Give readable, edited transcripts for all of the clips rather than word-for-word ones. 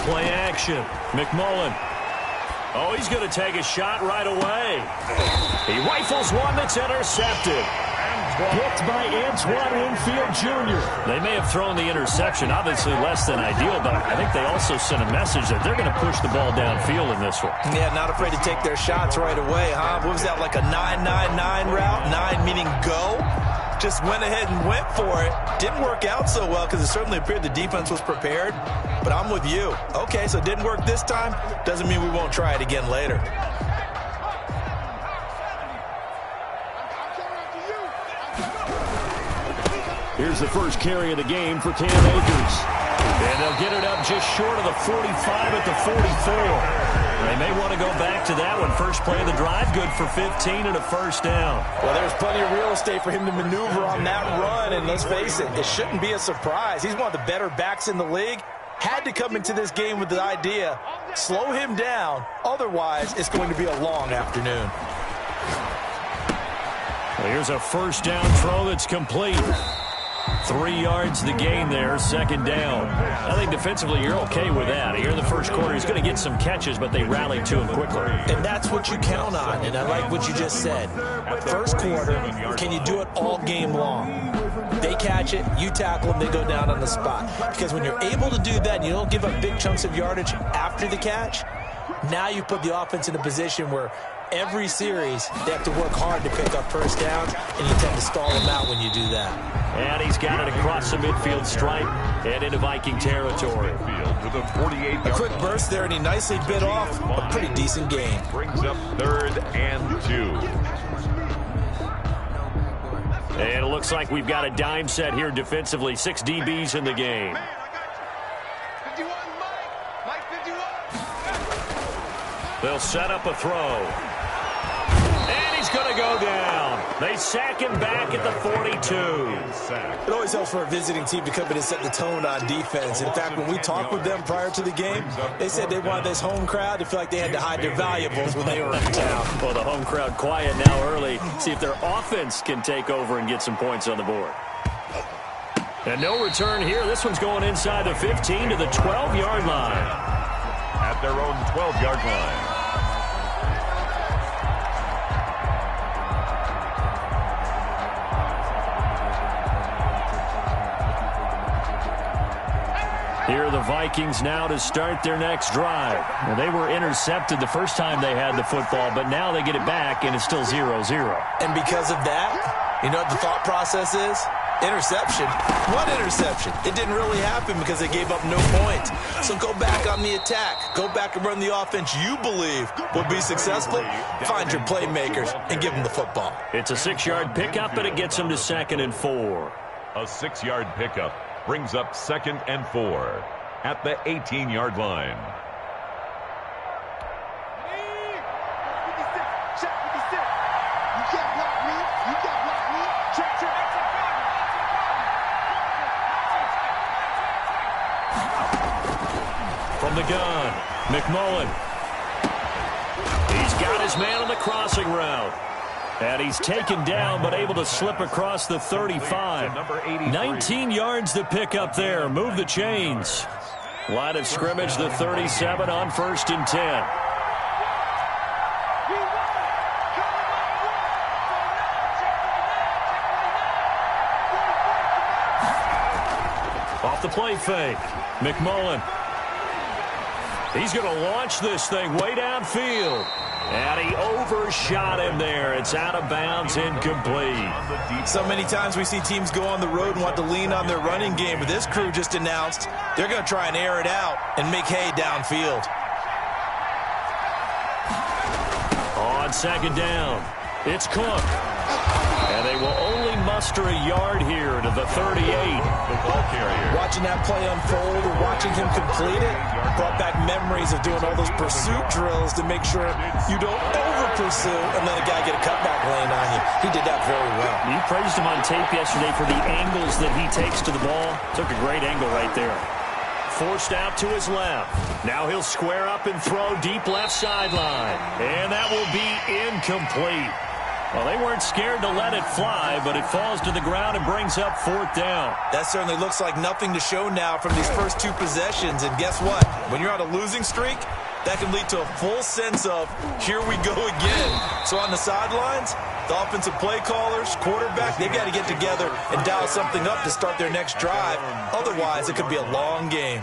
Play action. McMullen. Oh, he's going to take a shot right away. He rifles one that's intercepted. Picked by Antoine Winfield Jr. They may have thrown the interception, obviously less than ideal, but I think they also sent a message that they're going to push the ball downfield in this one. Yeah, not afraid to take their shots right away, huh? What was that, like a 9-9-9 route? 9 meaning go? Just went ahead and went for it. Didn't work out so well because it certainly appeared the defense was prepared. But I'm with you. Okay, so it didn't work this time. Doesn't mean we won't try it again later. Here's the first carry of the game for Cam Akers. And they'll get it up just short of the 45 at the 44. They may want to go back to that one. First play of the drive, good for 15 and a first down. Well, there's plenty of real estate for him to maneuver on that run, and let's face it, it shouldn't be a surprise. He's one of the better backs in the league. Had to come into this game with the idea, slow him down, otherwise it's going to be a long afternoon. Well, here's a first down throw that's complete. 3 yards the gain there, second down. I think defensively you're okay with that. Here in the first quarter, he's going to get some catches, but they rallied to him quickly. And that's what you count on, and I like what you just said. First quarter, can you do it all game long? They catch it, you tackle them, they go down on the spot. Because when you're able to do that and you don't give up big chunks of yardage after the catch, now you put the offense in a position where every series they have to work hard to pick up first downs, and you tend to stall them out when you do that. And he's got it across the midfield stripe and into Viking territory. A quick burst there, and he nicely bit off a pretty decent gain. Brings up 3rd and 2. And it looks like we've got a dime set here defensively. 6 DBs in the game. They'll set up a throw. And he's going to go down. They sack him back at the 42. It always helps for a visiting team to come in and set the tone on defense. In fact, when we talked with them prior to the game, they said they wanted this home crowd to feel like they had to hide their valuables when they were in town. Well, the home crowd quiet now early. See if their offense can take over and get some points on the board. And no return here. This one's going inside the 15 to the 12-yard line. At their own 12-yard line. Here are the Vikings now to start their next drive. Now, they were intercepted the first time they had the football, but now they get it back, and it's still 0-0. And because of that, you know what the thought process is? Interception. What interception? It didn't really happen because they gave up no points. So go back on the attack. Go back and run the offense you believe will be successful. Find your playmakers and give them the football. It's a 6-yard pickup, and it gets them to 2nd and 4. A 6-yard pickup brings up 2nd and 4 at the 18-yard line. From the gun, McMullen. He's got his man on the crossing route. And he's taken down, but able to slip across the 35. 19 yards to pick up there. Move the chains. Line of scrimmage, the 37 on 1st and 10. Off the play fake. McMullen. He's going to launch this thing way downfield. And he overshot him there. It's out of bounds, incomplete. So many times we see teams go on the road and want to lean on their running game, but this crew just announced they're going to try and air it out and make hay downfield. On 2nd down, it's Cook. And they will only muster a yard here to the 38. The ball carrier. Watching that play unfold or watching him complete it brought back memories of doing all those pursuit drills to make sure you don't over-pursue and let a guy get a cutback lane on you. He did that very well. You praised him on tape yesterday for the angles that he takes to the ball. Took a great angle right there. Forced out to his left. Now he'll square up and throw deep left sideline. And that will be incomplete. Well, they weren't scared to let it fly, but it falls to the ground and brings up 4th down. That certainly looks like nothing to show now from these first 2 possessions. And guess what? When you're on a losing streak, that can lead to a full sense of, here we go again. So on the sidelines, the offensive play callers, quarterback, they've got to get together and dial something up to start their next drive. Otherwise, it could be a long game.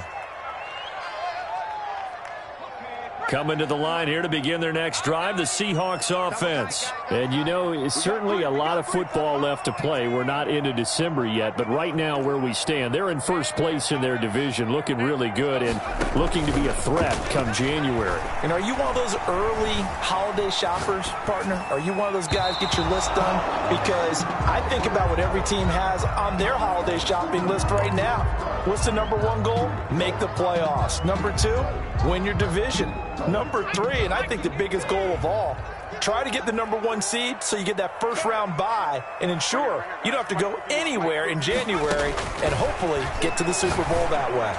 Coming to the line here to begin their next drive, the Seahawks offense. And, you know, it's certainly a lot of football left to play. We're not into December yet, but right now where we stand, they're in first place in their division, looking really good and looking to be a threat come January. And are you one of those early holiday shoppers, partner? Are you one of those guys get your list done? Because I think about what every team has on their holiday shopping list right now. What's the number 1 goal? Make the playoffs. Number 2, win your division. Number 3, and I think the biggest goal of all, try to get the number 1 seed so you get that first-round bye and ensure you don't have to go anywhere in January and hopefully get to the Super Bowl that way.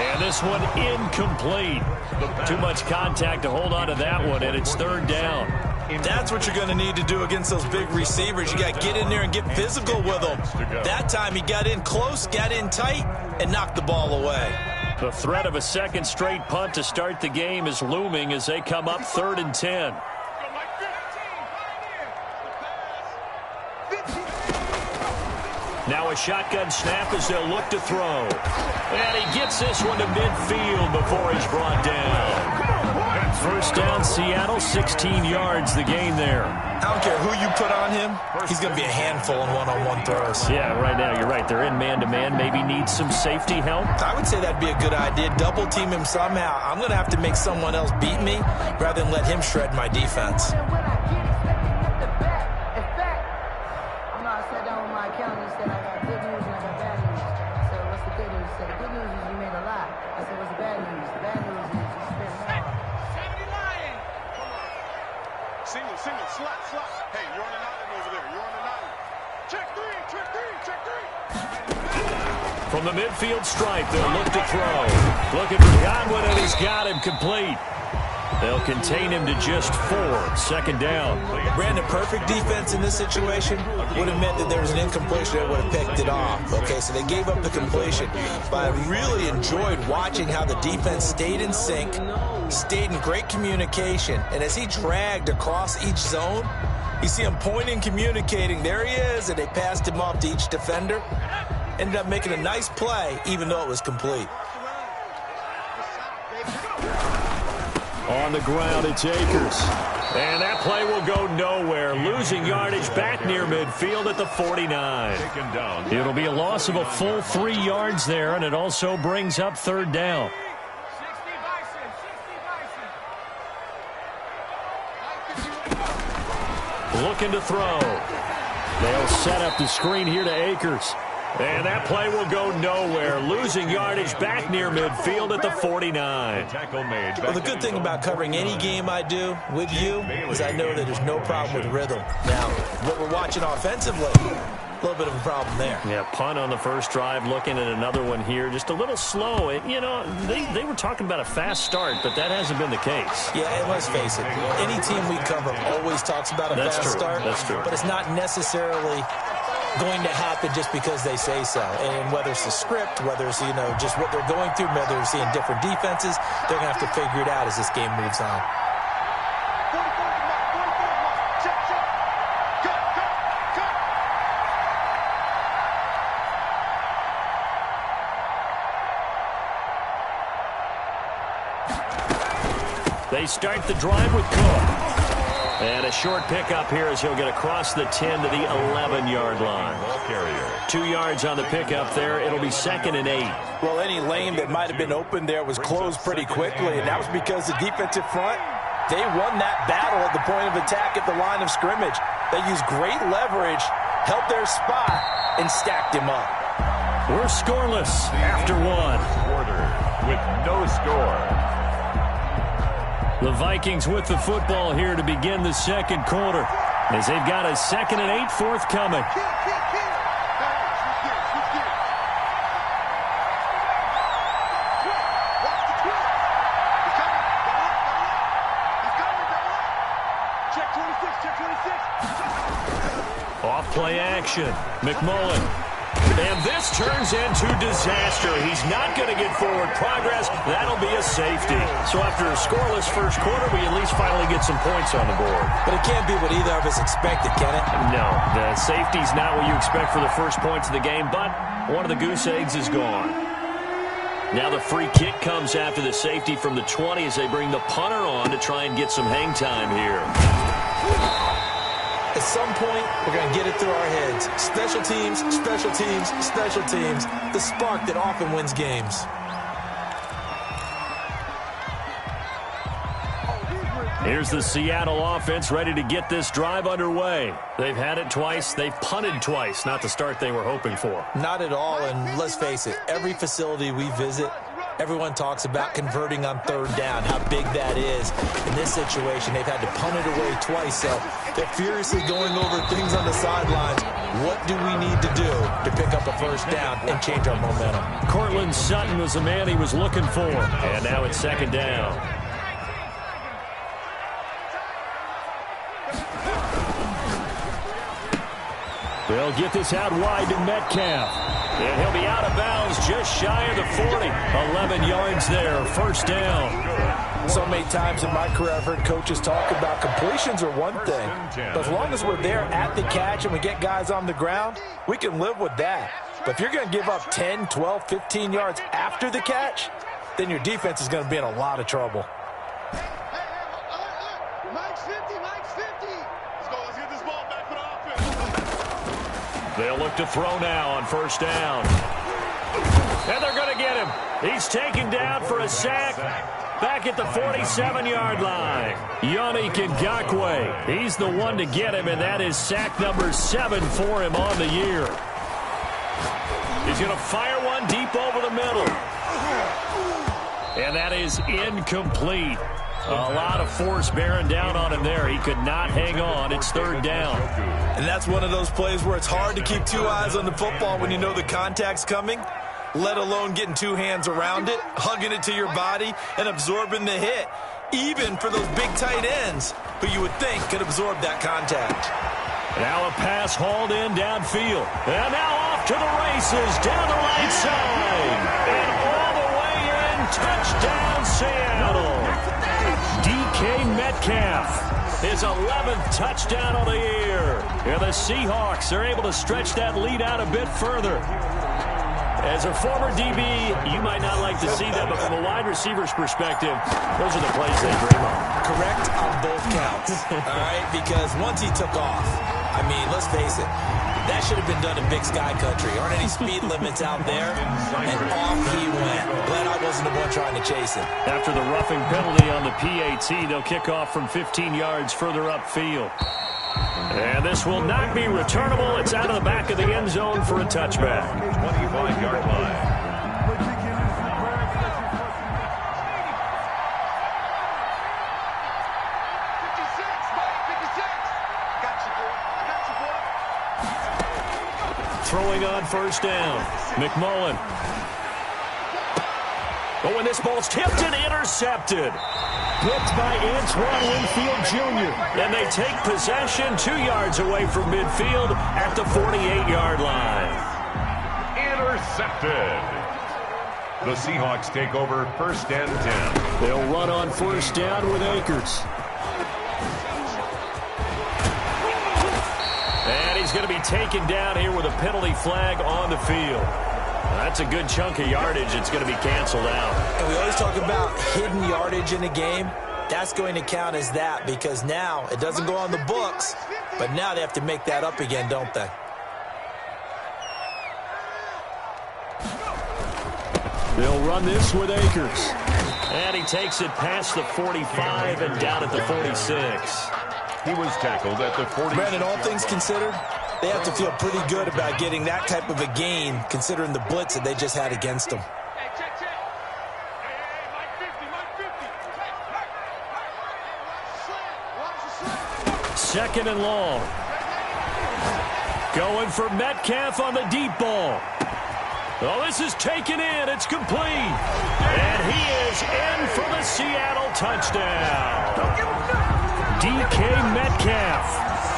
And this one incomplete. Too much contact to hold on to that one, and it's 3rd down. That's what you're going to need to do against those big receivers. You got to get in there and get physical with them. That time he got in close, got in tight, and knocked the ball away. The threat of a second straight punt to start the game is looming as they come up 3rd and 10. Now a shotgun snap as they'll look to throw. And he gets this one to midfield before he's brought down. First down, Seattle, 16 yards the gain there. I don't care who you put on him, he's going to be a handful in one-on-one throws. Yeah, right now you're right. They're in man-to-man, maybe need some safety help. I would say that'd be a good idea. Double team him somehow. I'm going to have to make someone else beat me rather than let him shred my defense. Single, slot. Hey, you're on an island over there. You're on an island. Check three. From the midfield stripe, they'll look to throw. Looking for Godwin, and he's got him complete. They'll contain him to just 4. 2nd down. Brandon, perfect defense in this situation would have meant that there was an incompletion that would have picked it off. Okay, so they gave up the completion. But I really enjoyed watching how the defense stayed in sync, stayed in great communication. And as he dragged across each zone, you see him pointing, communicating. There he is, and they passed him off to each defender. Ended up making a nice play, even though it was complete. On the ground, it's Akers. And that play will go nowhere. Losing yardage back near midfield at the 49. It'll be a loss of a full 3 yards there, and it also brings up 3rd down. Looking to throw. They'll set up the screen here to Akers. And that play will go nowhere. Losing yardage back near midfield at the 49. Well, the good thing about covering any game I do with you is I know that there's no problem with rhythm. Now, what we're watching offensively, a little bit of a problem there. Yeah, punt on the first drive, looking at another one here. Just a little slow. You know, they were talking about a fast start, but that hasn't been the case. Yeah, and let's face it, any team we cover always talks about a fast start. That's true. But it's not necessarily going to happen just because they say so. And whether it's the script, whether it's, you know, just what they're going through, whether they're seeing different defenses, they're going to have to figure it out as this game moves on. They start the drive with Cook. And a short pickup here as he'll get across the 10 to the 11-yard line. 2 yards on the pickup there. It'll be 2nd and 8. Well, any lane that might have been open there was closed pretty quickly, and that was because the defensive front, they won that battle at the point of attack at the line of scrimmage. They used great leverage, held their spot, and stacked him up. We're scoreless after 1. Quarter with no score. The Vikings with the football here to begin the second quarter as they've got a 2nd and 8 forthcoming. Check 26, check 26. Off play action. McMullen. And this turns into disaster. He's not going to get forward progress. That'll be a safety. So after a scoreless first quarter, we at least finally get some points on the board. But it can't be what either of us expected, can it? No, the safety's not what you expect for the first points of the game, but one of the goose eggs is gone. Now the free kick comes after the safety from the 20 as they bring the punter on to try and get some hang time here. At some point, we're going to get it through our heads. Special teams, special teams, special teams. The spark that often wins games. Here's the Seattle offense ready to get this drive underway. They've had it twice. They've punted twice. Not the start they were hoping for. Not at all, and let's face it, every facility we visit, everyone talks about converting on third down, how big that is. In this situation, they've had to punt it away twice, so they're furiously going over things on the sidelines. What do we need to do to pick up a first down and change our momentum? Cortland Sutton was the man he was looking for, and now it's second down. They'll get this out wide to Metcalf. And he'll be out of bounds just shy of the 40. 11 yards there, first down. So many times in my career I've heard coaches talk about completions are one thing. But as long as we're there at the catch and we get guys on the ground, we can live with that. But if you're going to give up 10, 12, 15 yards after the catch, then your defense is going to be in a lot of trouble. They'll look to throw now on first down. And they're going to get him. He's taken down for a sack back at the 47-yard line. Yannick Ngakoue, he's the one to get him, and that is sack number 7 for him on the year. He's going to fire one deep over the middle. And that is incomplete. A lot of force bearing down on him there. He could not hang on. It's third down. And that's one of those plays where it's hard to keep two eyes on the football when you know the contact's coming, let alone getting two hands around it, hugging it to your body, and absorbing the hit, even for those big tight ends who you would think could absorb that contact. Now a pass hauled in downfield. And now off to the races down the right side. And all the way in, touchdown Seattle. DK Metcalf, his 11th touchdown of the year. And the Seahawks are able to stretch that lead out a bit further. As a former DB, you might not like to see that, but from a wide receiver's perspective, those are the plays they dream of. Correct on both counts, all right? Because once he took off, I mean, let's face it, that should have been done in Big Sky Country. Aren't any speed limits out there? And off he went. Glad I wasn't the one trying to chase him. After the roughing penalty on the PAT, they'll kick off from 15 yards further upfield. And this will not be returnable. It's out of the back of the end zone for a touchback. 25-yard line. Throwing on first down. McMullen. Oh, and this ball's tipped and intercepted. Picked by Antoine Winfield Jr. And they take possession 2 yards away from midfield at the 48-yard line. Intercepted. The Seahawks take over first and 10. They'll run on first down with Akers. And he's going to be taken down here with a penalty flag on the field. That's a good chunk of yardage. It's going to be canceled out. And we always talk about hidden yardage in a game. That's going to count as that because now it doesn't go on the books, but now they have to make that up again, don't they? They'll run this with Akers. And he takes it past the 45 and down at the 46. He was tackled at the 40. Brandon, all things considered, they have to feel pretty good about getting that type of a gain considering the blitz that they just had against them. Second and long. Going for Metcalf on the deep ball. Oh, this is taken in. It's complete. And he is in for the Seattle touchdown. DK Metcalf.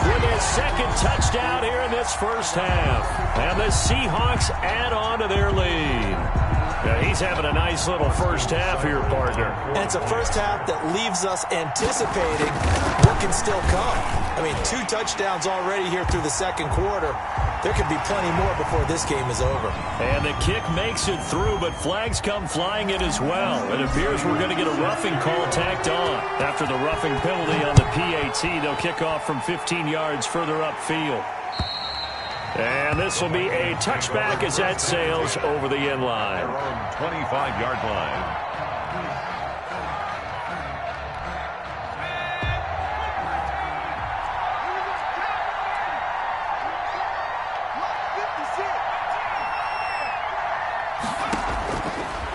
with his second touchdown here in this first half. And the Seahawks add on to their lead. Yeah, he's having a nice little first half here, partner. And it's a first half that leaves us anticipating what can still come. I mean, 2 touchdowns already here through the second quarter. There could be plenty more before this game is over. And the kick makes it through, but flags come flying in as well. It appears we're going to get a roughing call tacked on. After the roughing penalty on the PAT, they'll kick off from 15 yards further upfield. And this will be a touchback as that sails over the end line. 25-yard line.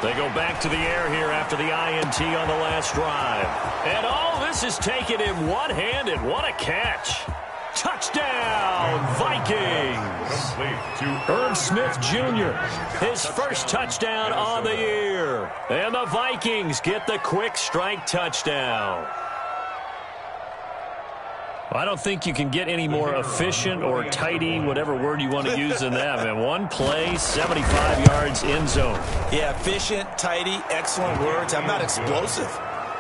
They go back to the air here after the INT on the last drive. And all this is taken in one-handed. What a catch. Touchdown, Vikings. Irv Smith Jr., his first touchdown on the year. And the Vikings get the quick strike touchdown. I don't think you can get any more efficient or tidy, whatever word you want to use in that. Man, one play, 75 yards, end zone. Yeah, efficient, tidy, excellent words. How about explosive?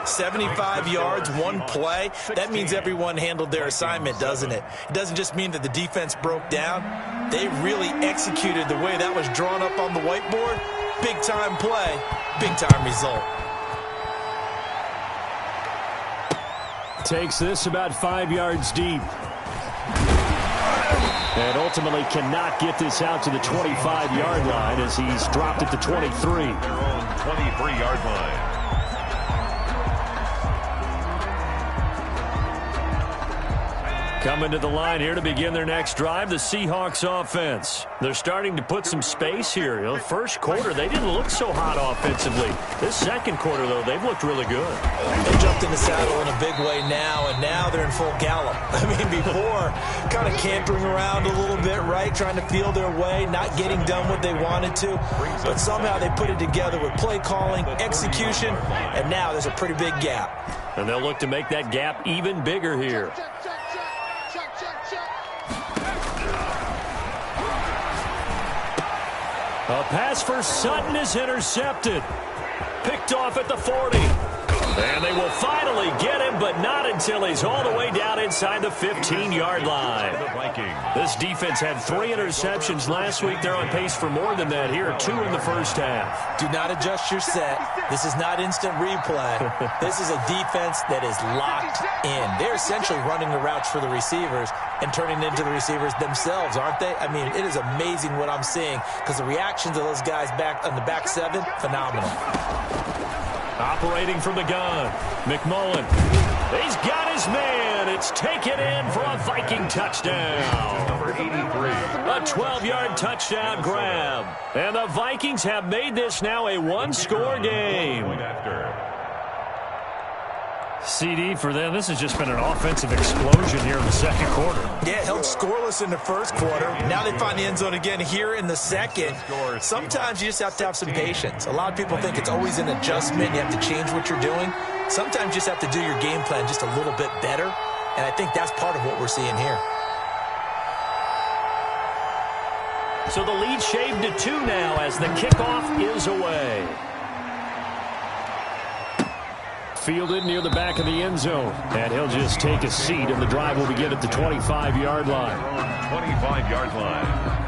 75 yards, one play. That means everyone handled their assignment, doesn't it? It doesn't just mean that the defense broke down. They really executed the way that was drawn up on the whiteboard. Big-time play, big-time result. Takes this about 5 yards deep. And ultimately cannot get this out to the 25-yard line as he's dropped at the 23. Their own 23-yard line. Coming to the line here to begin their next drive, the Seahawks offense. They're starting to put some space here. You know, first quarter, they didn't look so hot offensively. This second quarter, though, they've looked really good. They jumped in the saddle in a big way now, and now they're in full gallop. I mean, before, kind of cantering around a little bit, right, trying to feel their way, not getting done what they wanted to. But somehow they put it together with play calling, execution, and now there's a pretty big gap. And they'll look to make that gap even bigger here. A pass for Sutton is intercepted. Picked off at the 40. And they will finally get him, but not until he's all the way down inside the 15-yard line. This defense had 3 interceptions last week. They're on pace for more than that here, 2 in the first half. Do not adjust your set. This is not instant replay. This is a defense that is locked in. They're essentially running the routes for the receivers and turning into the receivers themselves, aren't they? I mean, it is amazing what I'm seeing because the reactions of those guys back on the back 7, phenomenal. Operating from the gun, McMullen. He's got his man. It's taken in for a Viking touchdown. Number 83. A 12-yard touchdown grab. And the Vikings have made this now a one-score game. CD for them, this has just been an offensive explosion here in the second quarter. Yeah, held scoreless in the first quarter. Now they find the end zone again here in the second. Sometimes you just have to have some patience. A lot of people think it's always an adjustment. You have to change what you're doing. Sometimes you just have to do your game plan just a little bit better. And I think that's part of what we're seeing here. So the lead shaved to 2 now as the kickoff is away. Fielded near the back of the end zone. And he'll just take a seat, and the drive will begin at the 25-yard line. 25-yard line.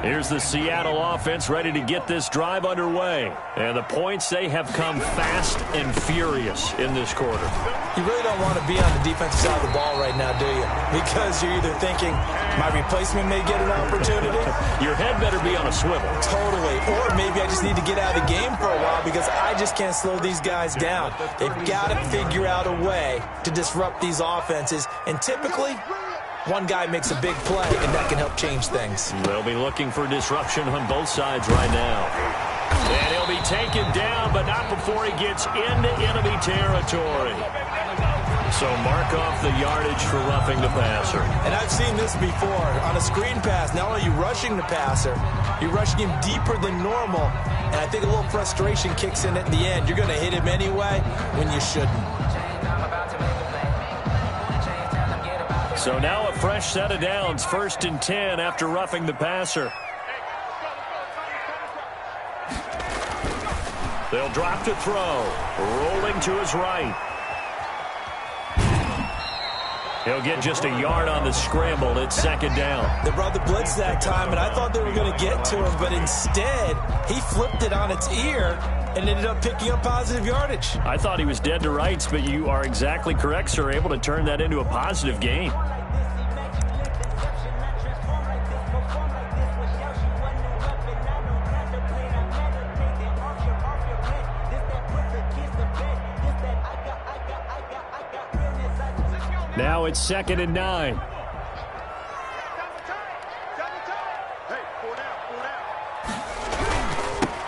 Here's the Seattle offense ready to get this drive underway. And the points, they have come fast and furious in this quarter. You really don't want to be on the defensive side of the ball right now, do you? Because you're either thinking, my replacement may get an opportunity. Your head better be on a swivel. Totally. Or maybe I just need to get out of the game for a while because I just can't slow these guys down. They've got to figure out a way to disrupt these offenses. And typically, one guy makes a big play, and that can help change things. They'll be looking for disruption on both sides right now. And he'll be taken down, but not before he gets into enemy territory. So mark off the yardage for roughing the passer. And I've seen this before. On a screen pass, not only are you rushing the passer, you're rushing him deeper than normal. And I think a little frustration kicks in at the end. You're going to hit him anyway when you shouldn't. So now a fresh set of downs, 1st and 10 after roughing the passer. They'll drop to throw, rolling to his right. He'll get just a yard on the scramble. It's 2nd down. They brought the blitz that time, and I thought they were going to get to him, but instead he flipped it on its ear and ended up picking up positive yardage. I thought he was dead to rights, but you are exactly correct, sir. Able to turn that into a positive gain. Now it's 2nd and 9.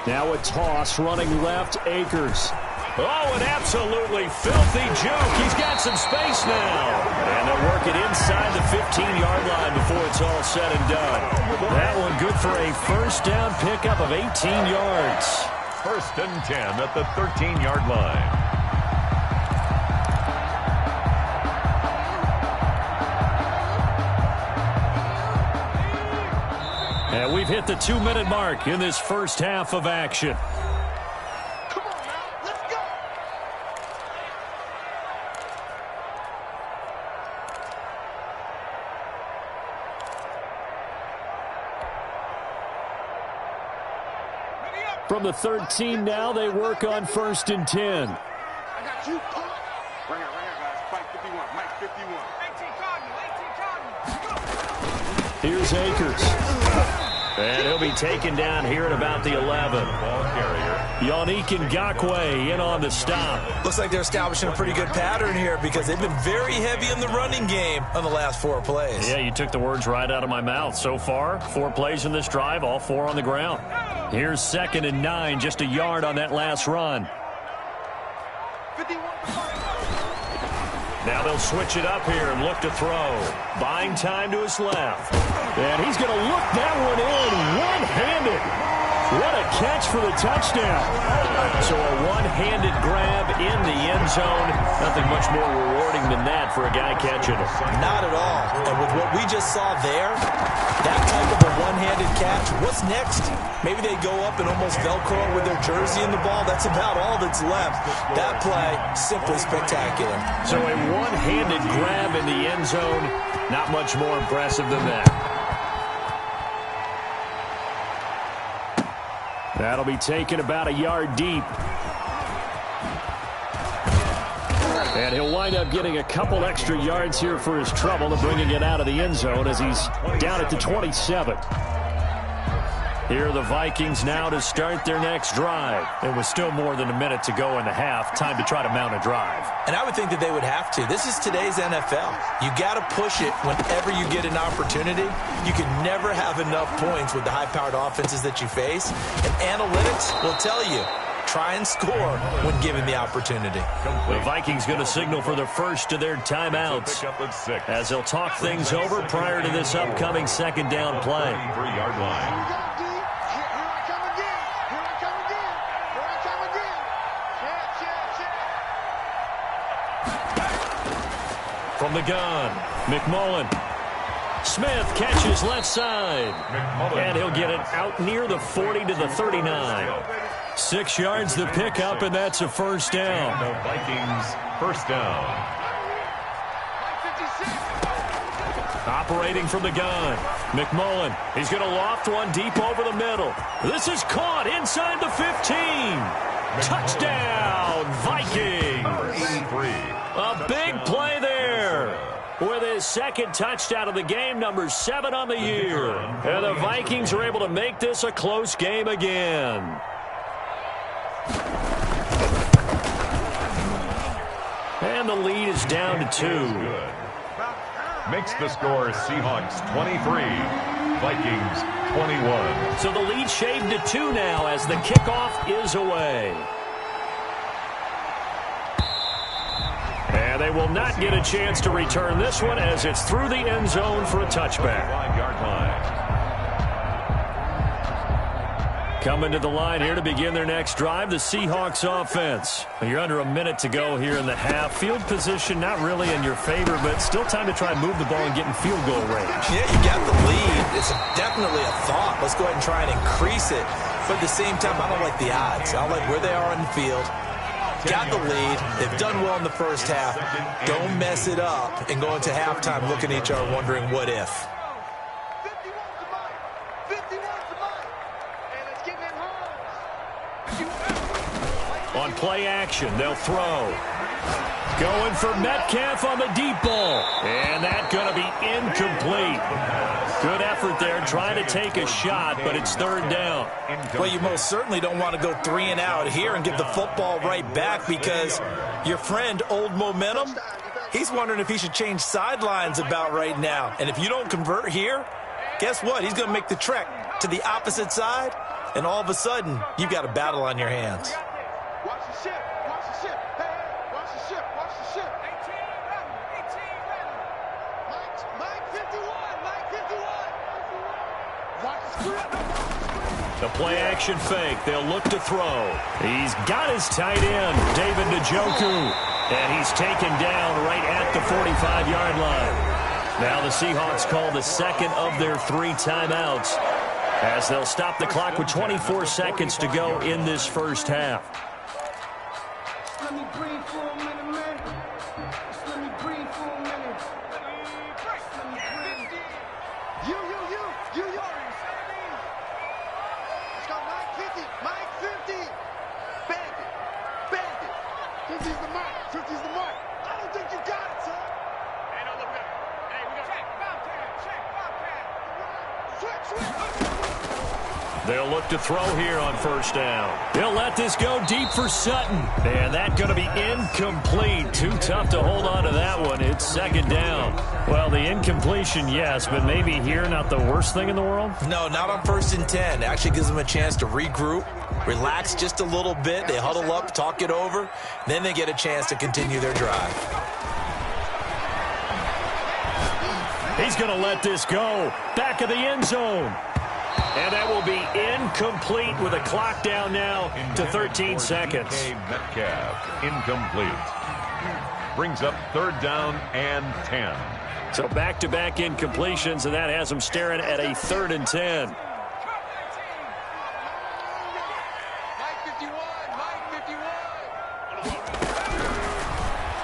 Now a toss running left, Akers. Oh, an absolutely filthy juke. He's got some space now. And they'll work it inside the 15-yard line before it's all said and done. That one good for a 1st down pickup of 18 yards. 1st and 10 at the 13-yard line. And we've hit the 2-minute mark in this first half of action. Come on now, let's go. From the 13 now, they work on 1st and 10. I got you. Right here, guys. Mike 51. Mike 51. 18 Cardinal. Here's Akers. And he'll be taken down here at about the 11. Ball carrier. Yannick Ngakoue in on the stop. Looks like they're establishing a pretty good pattern here because they've been very heavy in the running game on the last 4 plays. Yeah, you took the words right out of my mouth. So far, 4 plays in this drive, all 4 on the ground. Here's 2nd and 9, just a yard on that last run. 51. Now they'll switch it up here and look to throw. Buying time to his left. And he's going to look that one in one-handed. What a catch for the touchdown. So a one-handed grab in the end zone. Nothing much more rewarding than that for a guy catching it. Not at all. And with what we just saw there, that type of a one-handed catch, what's next? Maybe they go up and almost Velcro with their jersey in the ball. That's about all that's left. That play, simply spectacular. So a one-handed grab in the end zone, not much more impressive than that. That'll be taken about a yard deep. And he'll wind up getting a couple extra yards here for his trouble and bringing it out of the end zone as he's down at the 27. Here are the Vikings now to start their next drive. It was still more than a minute to go in the half. Time to try to mount a drive. And I would think that they would have to. This is today's NFL. You got to push it whenever you get an opportunity. You can never have enough points with the high-powered offenses that you face. And analytics will tell you, try and score when given the opportunity. The Vikings going to signal for the first of their timeouts as they'll talk things over prior to this upcoming 2nd down play. 3-yard line. From the gun, McMullen. Smith catches left side. And he'll get it out near the 40 to the 39. 6 yards the pickup, and that's a 1st down. The Vikings 1st down. Operating from the gun, McMullen. He's going to loft one deep over the middle. This is caught inside the 15. Touchdown, Vikings. 83. A big play there with his 2nd touchdown of the game, number 7 on the year. And the Vikings are able to make this a close game again. And the lead is down to 2. Good. Makes the score Seahawks 23, Vikings 21. So the lead shaved to 2 now as the kickoff is away. And they and will not get a chance to return this one as it's through the end zone for a touchback. 5-yard line. Coming to the line here to begin their next drive, the Seahawks offense. You're under a minute to go here in the half. Field position not really in your favor, but still time to try and move the ball and get in field goal range. Yeah, you got the lead. It's definitely a thought. Let's go ahead and try and increase it. But at the same time, I don't like the odds. I don't like where they are on the field. Got the lead. They've done well in the first half. Don't mess it up and go into halftime looking at each other wondering what if. On play action, they'll throw. Going for Metcalf on the deep ball. And that's going to be incomplete. Good effort there trying to take a shot, but it's third down. Well, you most certainly don't want to go 3 and out here and give the football right back because your friend, Old Momentum, he's wondering if he should change sidelines about right now. And if you don't convert here, guess what? He's going to make the trek to the opposite side, and all of a sudden, you've got a battle on your hands. Watch the ship. Watch the ship. Hey, watch the ship. Watch the ship. 18 ready. Mike 51. Mike 51. Watch the script. The play action fake. They'll look to throw. He's got his tight end, David Njoku. And he's taken down right at the 45-yard line. Now the Seahawks call the second of their 3 timeouts as they'll stop the clock with 24 seconds to go in this first half. Let me breathe for a minute, man. Just let me breathe for a minute. Let me breathe. You. Let's go, Mike 50. Mike 50. Bandit. 50's the mark. 50's the mark. I don't think you got it, son. Hey, no, look good. Hey, we got check. Switch. They'll look to throw here on first down. They'll let this go deep for Sutton. And that's going to be incomplete. Too tough to hold on to that one. It's second down. Well, the incompletion, yes, but maybe here not the worst thing in the world? No, not on 1st and 10. It actually gives them a chance to regroup, relax just a little bit. They huddle up, talk it over. Then they get a chance to continue their drive. He's going to let this go. Back of the end zone. And that will be incomplete with a clock down now to 13 seconds. Metcalf, incomplete. Brings up third down and 10. So back-to-back incompletions, and that has them staring at a 3rd and 10. Mike 51.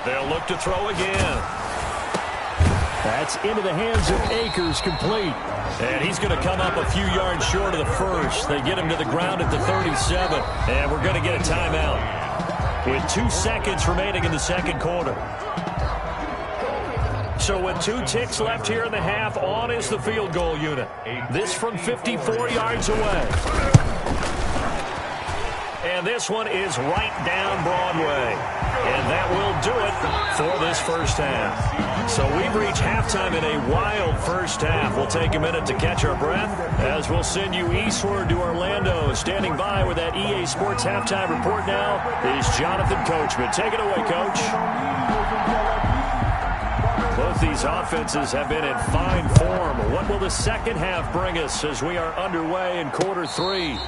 They'll look to throw again. That's into the hands of Akers, complete. And he's going to come up a few yards short of the first. They get him to the ground at the 37. And we're going to get a timeout with 2 seconds remaining in the second quarter. So with 2 ticks left here in the half, on is the field goal unit. This from 54 yards away. And this one is right down Broadway. And that will do it for this first half. So we've reached halftime in a wild first half. We'll take a minute to catch our breath as we'll send you eastward to Orlando. Standing by with that EA Sports halftime report now is Jonathan Coachman. Take it away, Coach. Both these offenses have been in fine form. What will the second half bring us as we are underway in quarter 3?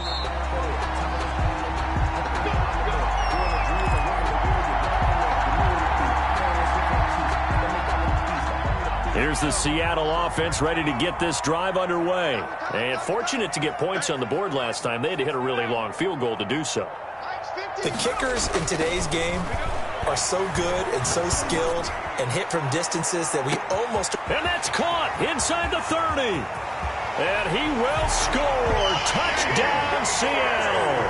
Here's the Seattle offense ready to get this drive underway. And fortunate to get points on the board last time. They had to hit a really long field goal to do so. The kickers in today's game are so good and so skilled and hit from distances that we almost... And that's caught inside the 30. And he will score. Touchdown, Seattle.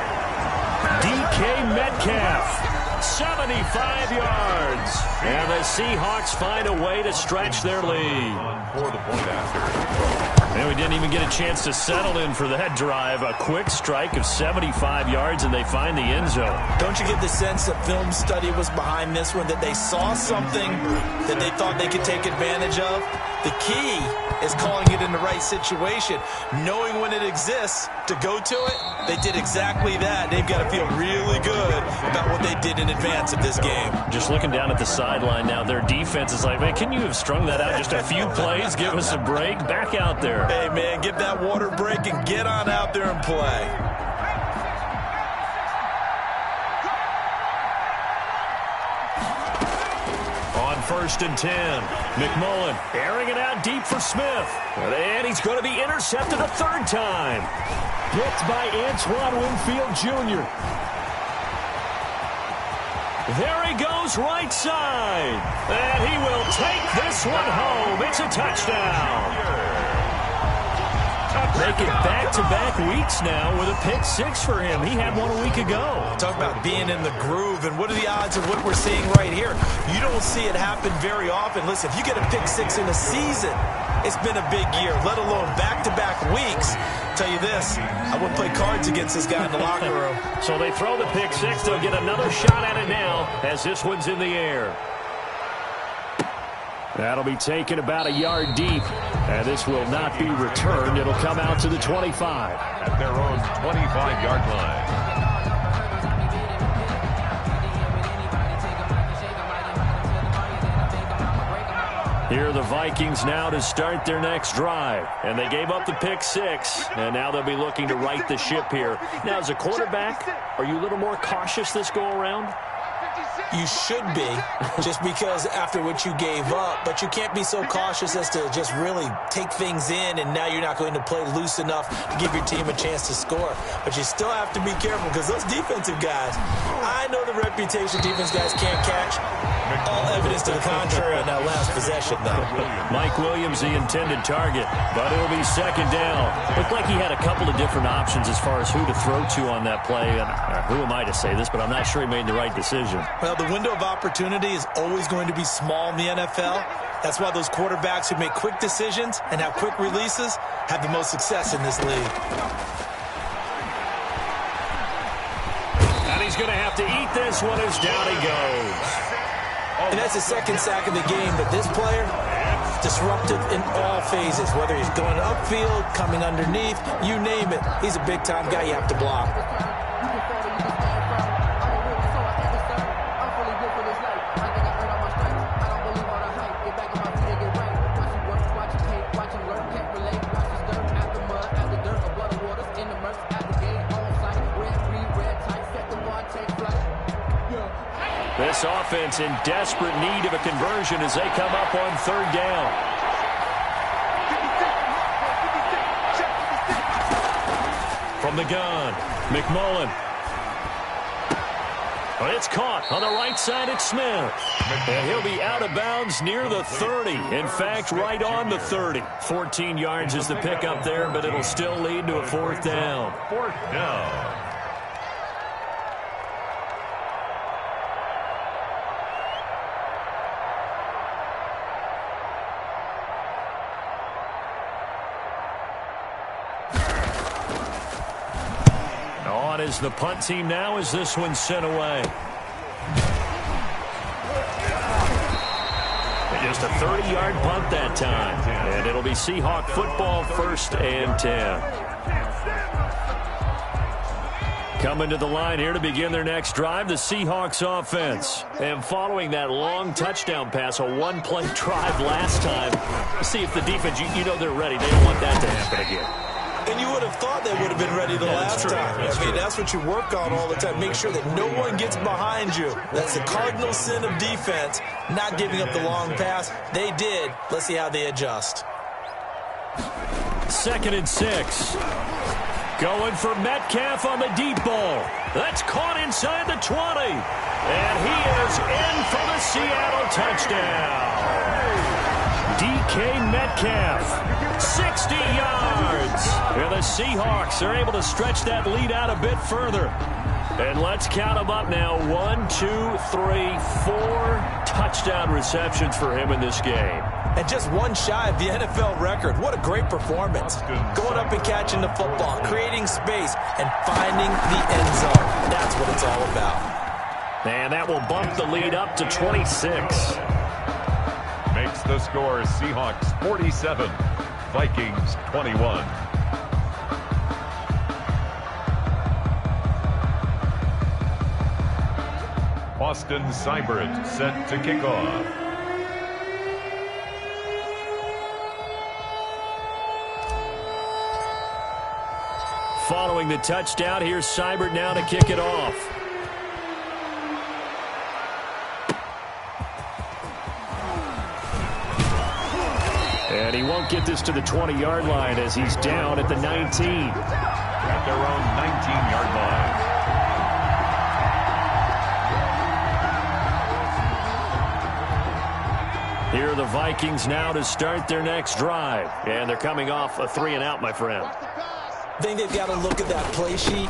DK Metcalf. 75 yards. And the Seahawks find a way to stretch their lead. For the point after. And we didn't even get a chance to settle in for that drive. A quick strike of 75 yards, and they find the end zone. Don't you get the sense that film study was behind this one, that they saw something that they thought they could take advantage of? The key is calling it in the right situation. Knowing when it exists to go to it, they did exactly that. They've got to feel really good about what they did in advance of this game. Just looking down at the sideline now, their defense is like, man, can you have strung that out just a few plays? Give us a break. Back out there. Hey, man, give that water break and get on out there and play. On 1st and 10, McMullen airing it out deep for Smith. And he's going to be intercepted a third time. Picked by Antoine Winfield Jr. There he goes right side. And he will take this one home. It's a touchdown. Making back-to-back weeks now with a pick six for him. He had one a week ago. Talk about being in the groove, and what are the odds of what we're seeing right here? You don't see it happen very often. Listen, if you get a pick six in a season, it's been a big year, let alone back-to-back weeks. I'll tell you this, I wouldn't play cards against this guy in the locker room. So they throw the pick six. They'll get another shot at it now as this one's in the air. That'll be taken about a yard deep, and this will not be returned. It'll come out to the 25. At their own 25-yard line. Here are the Vikings now to start their next drive. And they gave up the pick six, and now they'll be looking to right the ship here. Now, as a quarterback, are you a little more cautious this go-around? You should be, just because after what you gave up, but you can't be so cautious as to just really take things in, and now you're not going to play loose enough to give your team a chance to score. But you still have to be careful, because those defensive guys, I know the reputation defense guys can't catch. All evidence to the contrary on that last possession, though. Mike Williams, the intended target, but it'll be second down. Looked like he had a couple of different options as far as who to throw to on that play. And who am I to say this, but I'm not sure he made the right decision. Well, the window of opportunity is always going to be small in the NFL. That's why those quarterbacks who make quick decisions and have quick releases have the most success in this league. And he's going to have to eat this one as down he goes. And that's the second sack of the game, but this player, disruptive in all phases, whether he's going upfield, coming underneath, you name it. He's a big-time guy you have to block. This offense in desperate need of a conversion as they come up on third down. From the gun, McMullen. It's caught on the right side. It's Smith. And he'll be out of bounds near the 30. In fact, right on the 30. 14 yards is the pickup there, but it'll still lead to a fourth down. Fourth down. Is the punt team now as this one's sent away. Just a 30-yard punt that time. And it'll be Seahawk football, 1st and 10. Coming to the line here to begin their next drive, the Seahawks offense. And following that long touchdown pass, a one-play drive last time, see if the defense, you know they're ready. They don't want that to happen again. And you would have thought they would have been ready the last time. That's what you work on all the time. Make sure that no one gets behind you. That's the cardinal sin of defense, not giving up the long pass. They did. Let's see how they adjust. 2nd and 6. Going for Metcalf on the deep ball. That's caught inside the 20. And he is in for the Seattle touchdown. DK Metcalf, 60 yards. And the Seahawks are able to stretch that lead out a bit further. And let's count them up now. 1, 2, 3, 4 touchdown receptions for him in this game. And just one shy of the NFL record. What a great performance. Going up and catching the football, creating space, and finding the end zone. That's what it's all about. And that will bump the lead up to 26. Makes the score Seahawks 47, Vikings 21. Austin Seibert set to kick off. Following the touchdown, here's Seibert now to kick it off. And he won't get this to the 20-yard line as he's down at the 19. At their own 19-yard line. Here are the Vikings now to start their next drive. And they're coming off a 3-and-out, my friend. I think they've got to look at that play sheet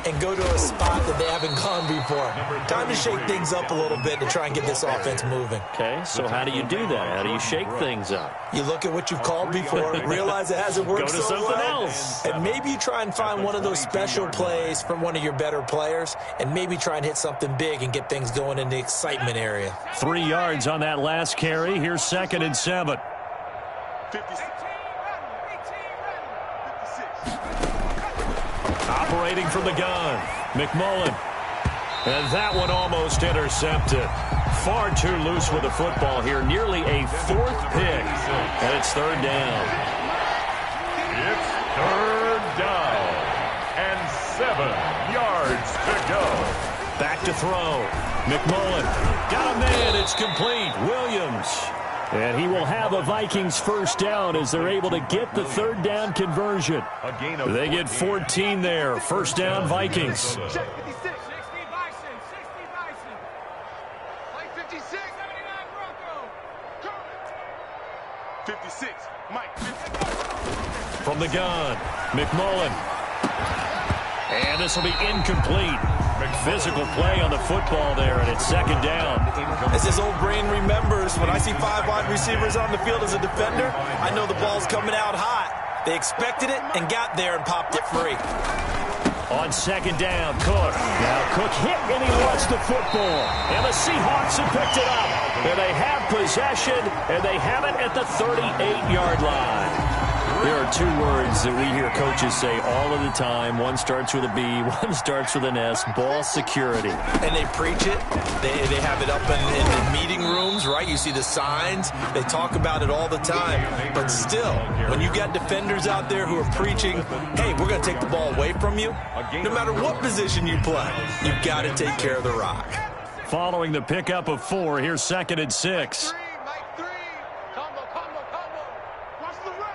and go to a spot that they haven't gone before. Time to shake things up a little bit to try and get this offense moving. Okay, so how do you do that? How do you shake things up? You look at what you've called before, realize it hasn't worked Go to so something well, else. and maybe you try and find one of those special plays from one of your better players, and maybe try and hit something big and get things going in the excitement area. 3 yards on that last carry. Here's 2nd and 7. 56. Operating from the gun, McMullen. And that one almost intercepted. Far too loose with the football here. Nearly a 4th pick. And it's 3rd down. It's 3rd down. And 7 yards to go. Back to throw. McMullen. Got a man. It's complete. Williams. And he will have a Vikings 1st down as they're able to get the 3rd down conversion. They get 14 there. 1st down, Vikings. Check 56. 60 Bison. 60 Bison. Mike 56. 79 Bronco. 56. Mike 56. From the gun, McMullen. And this will be incomplete. Physical play on the football there, and it's 2nd down. As his old brain remembers, when I see 5 wide receivers on the field as a defender, I know the ball's coming out hot. They expected it and got there and popped it free. On 2nd down, Cook. Now Cook hit and he lost the football. And the Seahawks have picked it up. And they have possession, and they have it at the 38-yard line. There are 2 words that we hear coaches say all of the time. One starts with a B, one starts with an S, ball security. And they preach it. They have it up in the meeting rooms, right? You see the signs. They talk about it all the time. But still, when you got defenders out there who are preaching, hey, we're going to take the ball away from you, no matter what position you play, you've got to take care of the rock. Following the pickup of 4, here's 2nd and 6. Mike 3. Combo. Watch the run.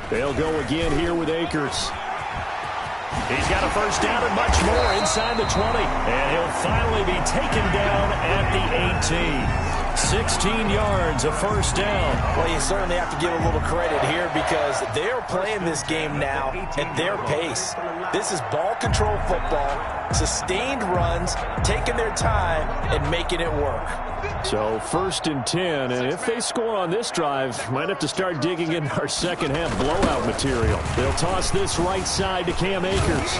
They'll go again here with Akers. He's got a 1st down and much more inside the 20. And he'll finally be taken down at the 18. 16 yards, a 1st down. Well, you certainly have to give a little credit here because they're playing this game now at their pace. This is ball control football, sustained runs, taking their time and making it work. So 1st and 10, and if they score on this drive, might have to start digging in our second-half blowout material. They'll toss this right side to Cam Akers.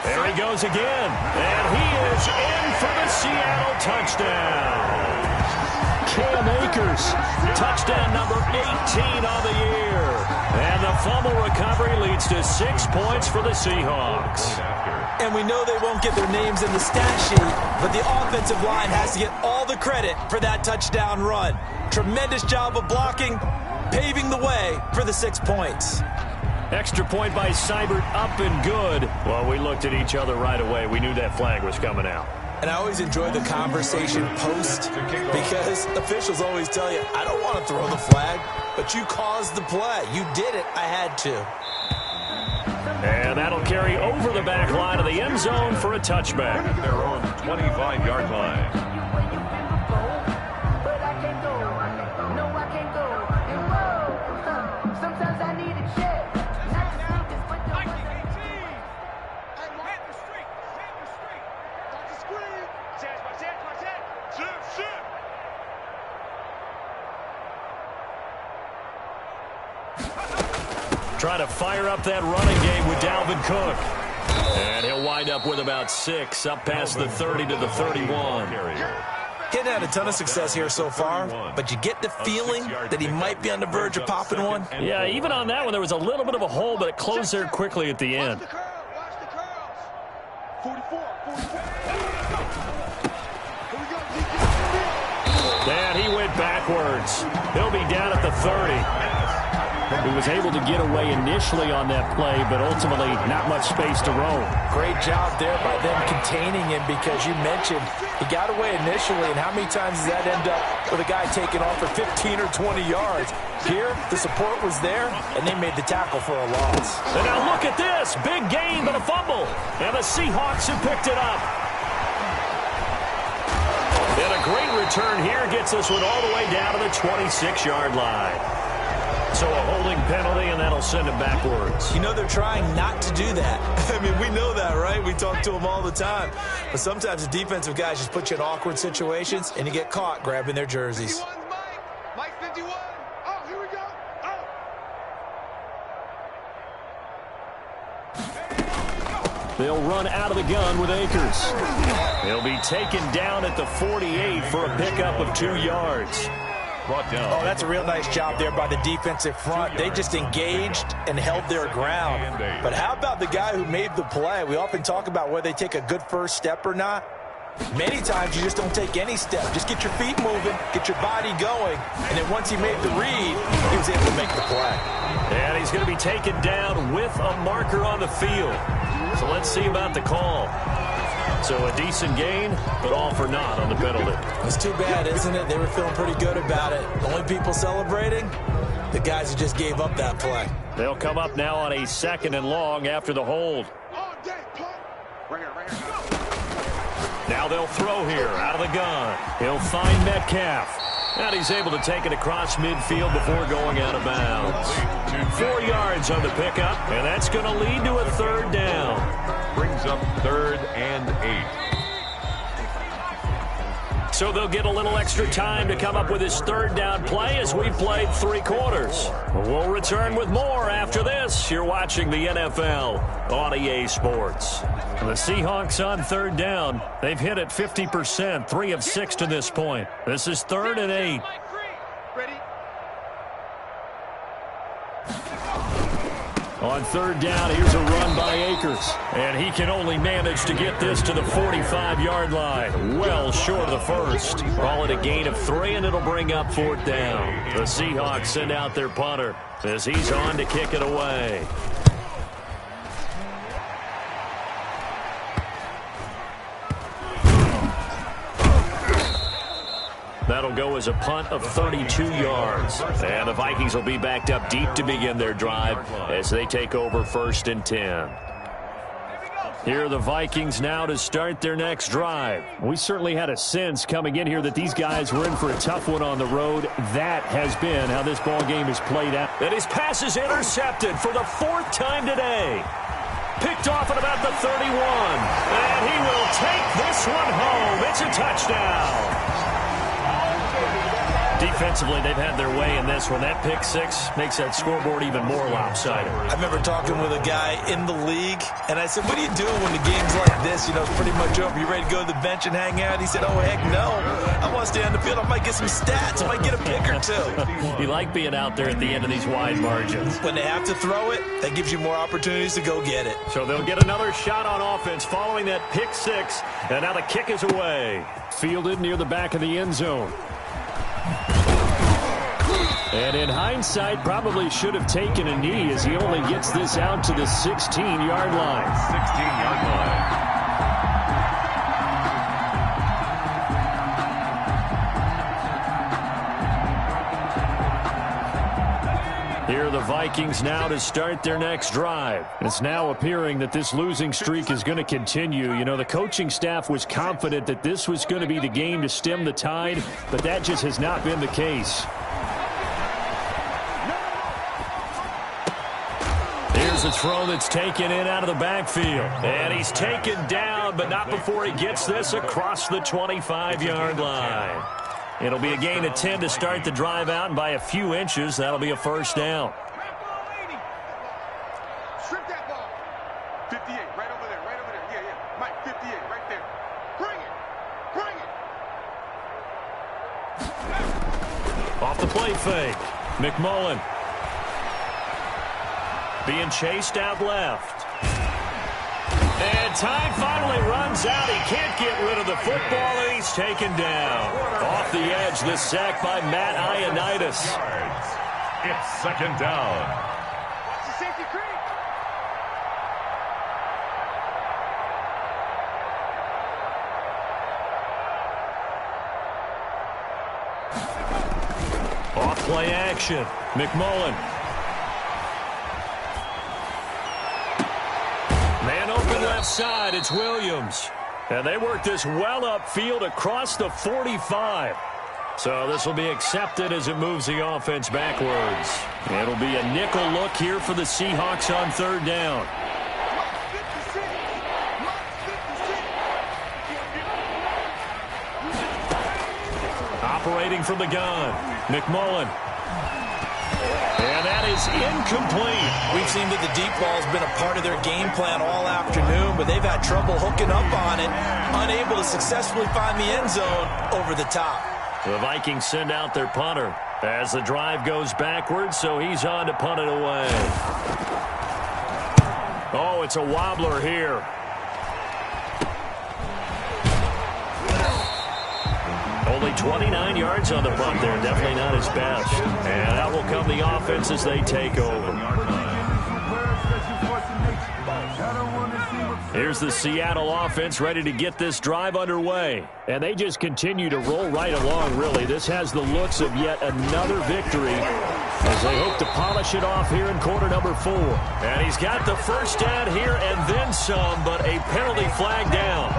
There he goes again, and he is in for the Seattle touchdown. Cam Akers, touchdown number 18 on the year. And the fumble recovery leads to 6 points for the Seahawks. And we know they won't get their names in the stat sheet, but the offensive line has to get all the credit for that touchdown run. Tremendous job of blocking, paving the way for the 6 points. Extra point by Seibert, up and good. Well, we looked at each other right away. We knew that flag was coming out. And I always enjoy the conversation post because officials always tell you, I don't want to throw the flag, but you caused the play. You did it. I had to. And that'll carry over the back line of the end zone for a touchback. At their own 25-yard line. Trying to fire up that running game with Dalvin Cook. And he'll wind up with about 6, up past the 30 to the 31. He hasn't had a ton of success here so far, but you get the feeling that he might be on the verge of popping one. Yeah, even on that one, there was a little bit of a hole, but it closed there quickly at the end. Watch the curls. 44. Here we go. And he went backwards. He'll be down at the 30. He was able to get away initially on that play, but ultimately not much space to roam. Great job there by them containing him, because you mentioned he got away initially, and how many times does that end up with a guy taking off for 15 or 20 yards? Here, the support was there, and they made the tackle for a loss. And now look at this. Big gain, but a fumble. And the Seahawks have picked it up. And a great return here gets this one all the way down to the 26-yard line. So a holding penalty, and that'll send him backwards. You know, they're trying not to do that. I mean, we know that, right? We talk to them all the time. But sometimes the defensive guys just put you in awkward situations, and you get caught grabbing their jerseys. 51's Mike 51. Oh, here we go. Oh. They'll run out of the gun with Akers. He'll be taken down at the 48 for a pickup of 2 yards. Oh, that's a real nice job there by the defensive front. They just engaged and held their ground. But how about the guy who made the play? We often talk about whether they take a good first step or not. Many times you just don't take any step. Just get your feet moving, get your body going, and then once he made the read, he was able to make the play. And he's going to be taken down with a marker on the field. So let's see about the call. So a decent gain, but all for naught on the penalty. It's too bad, isn't it? They were feeling pretty good about it. The only people celebrating, the guys who just gave up that play. They'll come up now on a 2nd and long after the hold. All day, punt. Right here. Now they'll throw here out of the gun. He'll find Metcalf. And he's able to take it across midfield before going out of bounds. 4 yards on the pickup, and that's going to lead to a 3rd down. Brings up 3rd and 8. So they'll get a little extra time to come up with his 3rd down play as we've played 3 quarters. We'll return with more after this. You're watching the NFL on EA Sports. The Seahawks on 3rd down. They've hit it 50%, 3 of 6 to this point. This is 3rd and 8. Ready? On 3rd down, here's a run by Akers. And he can only manage to get this to the 45-yard line. Well short of the first. Call it a gain of 3, and it'll bring up 4th down. The Seahawks send out their punter as he's on to kick it away. That'll go as a punt of 32 yards. And the Vikings will be backed up deep to begin their drive as they take over 1st and 10. Here are the Vikings now to start their next drive. We certainly had a sense coming in here that these guys were in for a tough one on the road. That has been how this ball game has played out. And his pass is intercepted for the 4th time today. Picked off at about the 31. And he will take this one home. It's a touchdown. Defensively, they've had their way in this one. That pick 6 makes that scoreboard even more lopsided. I remember talking with a guy in the league, and I said, what do you do when the game's like this? You know, it's pretty much over. You ready to go to the bench and hang out? He said, oh, heck no. I want to stay on the field. I might get some stats. I might get a pick or 2. You like being out there at the end of these wide margins. When they have to throw it, that gives you more opportunities to go get it. So they'll get another shot on offense following that pick 6, and now the kick is away. Fielded near the back of the end zone. And in hindsight, probably should have taken a knee as he only gets this out to the 16-yard line. 16-yard line. Here are the Vikings now to start their next drive. It's now appearing that this losing streak is going to continue. You know, the coaching staff was confident that this was going to be the game to stem the tide, but that just has not been the case. Here's a throw that's taken in out of the backfield. And he's taken down, but not before he gets this across the 25-yard line. It'll be a gain of 10 to start the drive out, and by a few inches, that'll be a 1st down. Strip that ball. 58, right over there. Yeah. Mike, 58, right there. Bring it. Off the play fake. McMullen. Being chased out left. And time finally runs out. He can't get rid of the football, and he's taken down. Off the edge, the sack by Matt Ioannidis. It's second down. Watch the safety creep. Off play action. McMullen. Man open left side. It's Williams. And they work this well upfield across the 45. So this will be accepted as it moves the offense backwards. It'll be a nickel look here for the Seahawks on third down. Operating from the gun. McMullen. And that is incomplete. We've seen that the deep ball has been a part of their game plan all afternoon, but they've had trouble hooking up on it, unable to successfully find the end zone over the top. The Vikings send out their punter as the drive goes backwards, so he's on to punt it away. Oh, it's a wobbler here. Only 29 yards on the punt there. Definitely not his best. And out will come the offense as they take over. Here's the Seattle offense ready to get this drive underway. And they just continue to roll right along, really. This has the looks of yet another victory as they hope to polish it off here in quarter number 4. And he's got the first down here and then some, but a penalty flag down.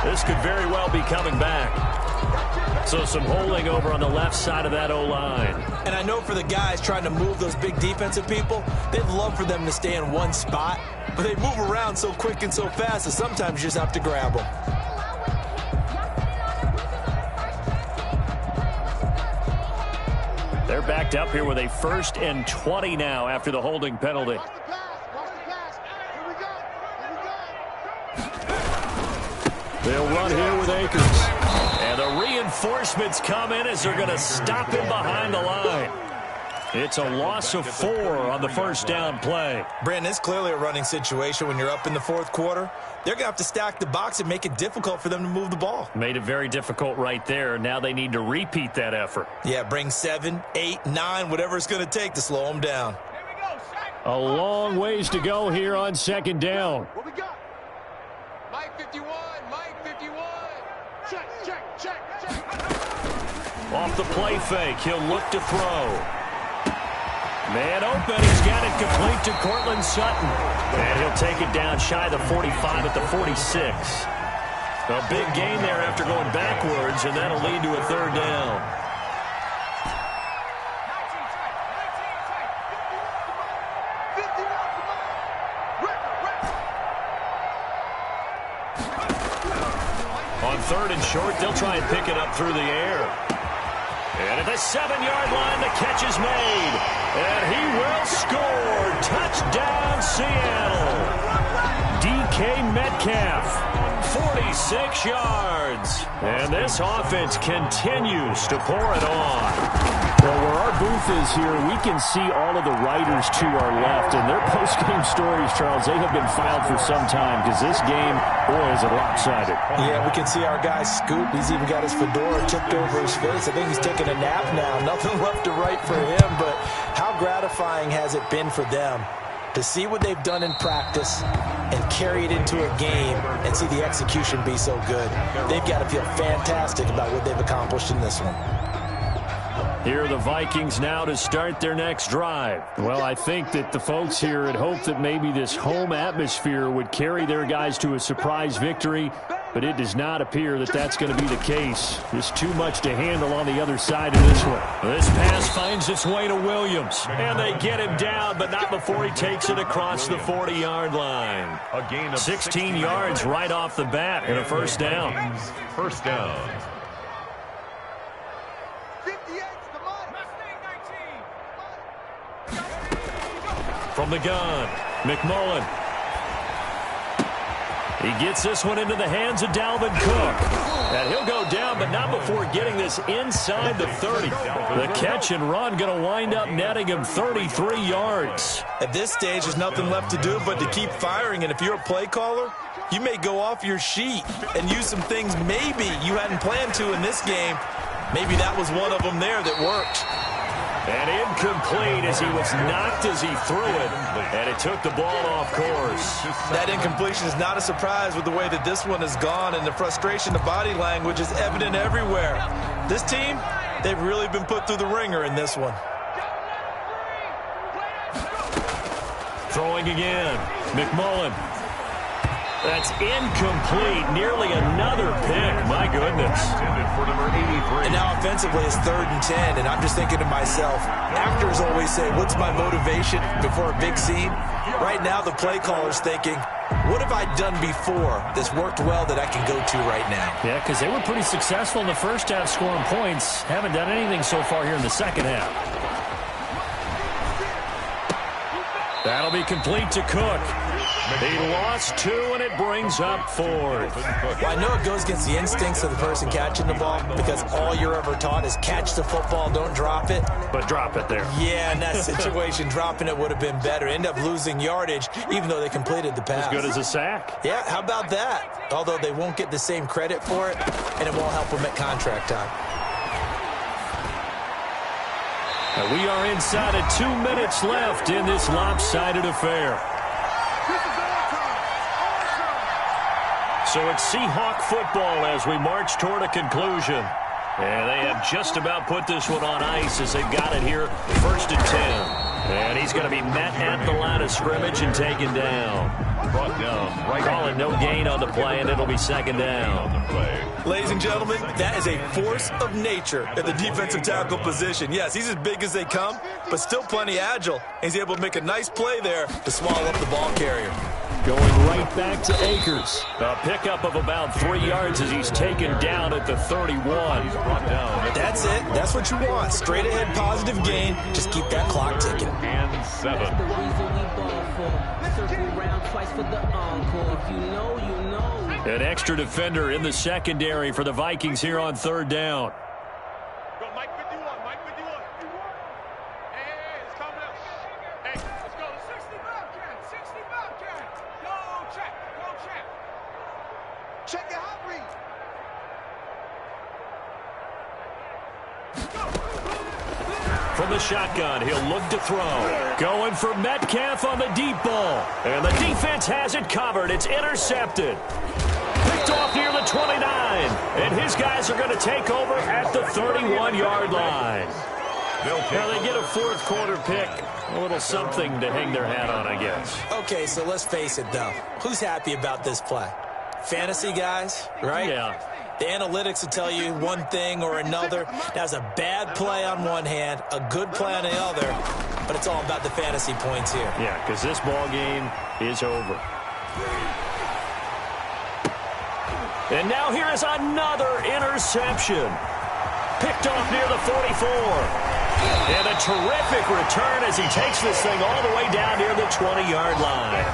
This could very well be coming back. So some holding over on the left side of that O-line. And I know for the guys trying to move those big defensive people, they'd love for them to stay in one spot, but they move around so quick and so fast that sometimes you just have to grab them. They're backed up here with a 1st and 20 now after the holding penalty. Watch the pass. Here we go. They'll run here with Akers. And the reinforcements come in as they're going to stop him behind the line. It's a loss of 4 on the first down play. Brandon, it's clearly a running situation when you're up in the fourth quarter. They're going to have to stack the box and make it difficult for them to move the ball. Made it very difficult right there. Now they need to repeat that effort. Yeah, bring 7, 8, 9, whatever it's going to take to slow them down. A long ways to go here on second down. What we got? Mike 51. Mike 51. Check. Off the play fake, he'll look to throw. Man open, he's got it complete to Cortland Sutton. And he'll take it down shy of the 45 at the 46. A big gain there after going backwards, and that'll lead to a third down. On 3rd and short, they'll try and pick it up through the air. And at the 7-yard line, the catch is made. And he will score. Touchdown, Seattle. DK Metcalf, 46 yards. And this offense continues to pour it on. Well, where our booth is here, we can see all of the writers to our left. And their post-game stories, Charles, they have been filed for some time because this game, boy, is it lopsided. Yeah, we can see our guy Scoop. He's even got his fedora tipped over his face. I think he's taking a nap now. Nothing left to write for him, but how gratifying has it been for them to see what they've done in practice and carry it into a game and see the execution be so good. They've got to feel fantastic about what they've accomplished in this one. Here are the Vikings now to start their next drive. Well, I think that the folks here had hoped that maybe this home atmosphere would carry their guys to a surprise victory, but it does not appear that that's going to be the case. There's too much to handle on the other side of this one. This pass finds its way to Williams, and they get him down, but not before he takes it across the 40-yard line. A gain of 16 yards right off the bat and a first down. First down. 58's the money. From the gun, McMullen. He gets this one into the hands of Dalvin Cook. And he'll go down, but not before getting this inside the 30. The catch and run going to wind up netting him 33 yards. At this stage, there's nothing left to do but to keep firing. And if you're a play caller, you may go off your sheet and use some things maybe you hadn't planned to in this game. Maybe that was one of them there that worked. And incomplete as he was knocked as he threw it. And it took the ball off course. That incompletion is not a surprise with the way that this one has gone, and the frustration, the body language is evident everywhere. This team, they've really been put through the ringer in this one. Throwing again. McMullen. That's incomplete. Nearly another pick. My goodness. And now offensively it's 3rd and 10, and I'm just thinking to myself, actors always say, what's my motivation before a big scene? Right now the play caller's thinking, what have I done before that's worked well that I can go to right now? Yeah, because they were pretty successful in the first half scoring points. Haven't done anything so far here in the second half. That'll be complete to Cook. He lost 2, and it brings up 4th. Well, I know it goes against the instincts of the person catching the ball because all you're ever taught is catch the football, don't drop it. But drop it there. Yeah, in that situation, dropping it would have been better. End up losing yardage, even though they completed the pass. As good as a sack. Yeah, how about that? Although they won't get the same credit for it, and it won't help them at contract time. And we are inside of 2 minutes left in this lopsided affair. So it's Seahawk football as we march toward a conclusion. And they have just about put this one on ice as they've got it here, 1st and 10. And he's going to be met at the line of scrimmage and taken down. Brought down. Right. Calling no gain on the play, and it'll be 2nd down. Ladies and gentlemen, that is a force of nature at the defensive tackle position. Yes, he's as big as they come, but still plenty agile. He's able to make a nice play there to swallow up the ball carrier. Going right back to Akers. A pickup of about 3 yards as he's taken down at the 31. That's it. That's what you want. Straight ahead positive gain. Just keep that clock ticking. And 7. An extra defender in the secondary for the Vikings here on 3rd down. Go, Mike 51, Mike 51. Hey, it's coming up. Hey, let's go. 60 Bobcat, 60 Bobcat. Go check, go check. Check your hot read. From the shotgun, he'll look to throw. Going for Metcalf on the deep ball. And the defense has it covered. It's intercepted. Picked off near the 29. And his guys are going to take over at the 31-yard line. Now they get a 4th quarter pick. A little something to hang their hat on, I guess. Okay, so let's face it, though. Who's happy about this play? Fantasy guys, right? Yeah. The analytics will tell you one thing or another. That's a bad play on one hand, a good play on the other, but it's all about the fantasy points here. Yeah, because this ball game is over. And now here is another interception. Picked off near the 44. And a terrific return as he takes this thing all the way down near the 20-yard line.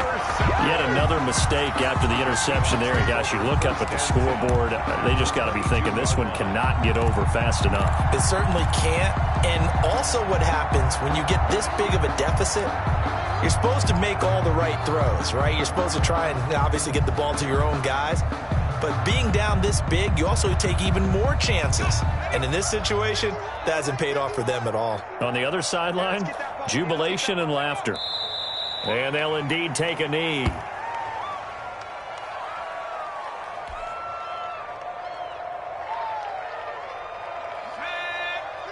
Yet another mistake after the interception there. And gosh, you look up at the scoreboard, they just got to be thinking this one cannot get over fast enough. It certainly can't. And also what happens when you get this big of a deficit, you're supposed to make all the right throws, right? You're supposed to try and obviously get the ball to your own guys. But being down this big, you also take even more chances. And in this situation, that hasn't paid off for them at all. On the other sideline, jubilation and laughter. And they'll indeed take a knee.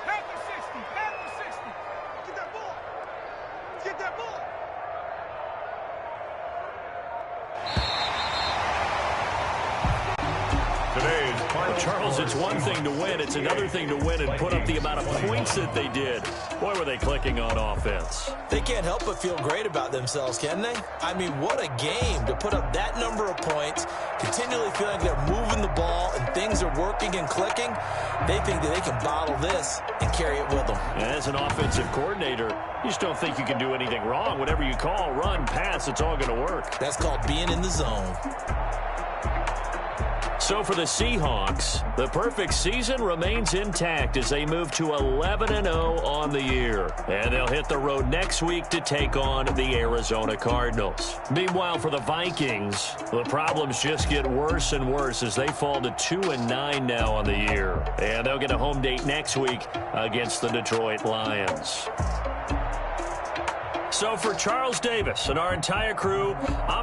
Back to 60, back to 60. Get that ball. Get that ball. Well, Charles, it's one thing to win. It's another thing to win and put up the amount of points that they did. Boy, were they clicking on offense. They can't help but feel great about themselves, can they? I mean, what a game to put up that number of points, continually feeling like they're moving the ball and things are working and clicking. They think that they can bottle this and carry it with them. As an offensive coordinator, you just don't think you can do anything wrong. Whatever you call, run, pass, it's all going to work. That's called being in the zone. So for the Seahawks, the perfect season remains intact as they move to 11-0 on the year. And they'll hit the road next week to take on the Arizona Cardinals. Meanwhile, for the Vikings, the problems just get worse and worse as they fall to 2-9 now on the year. And they'll get a home date next week against the Detroit Lions. So for Charles Davis and our entire crew, I'm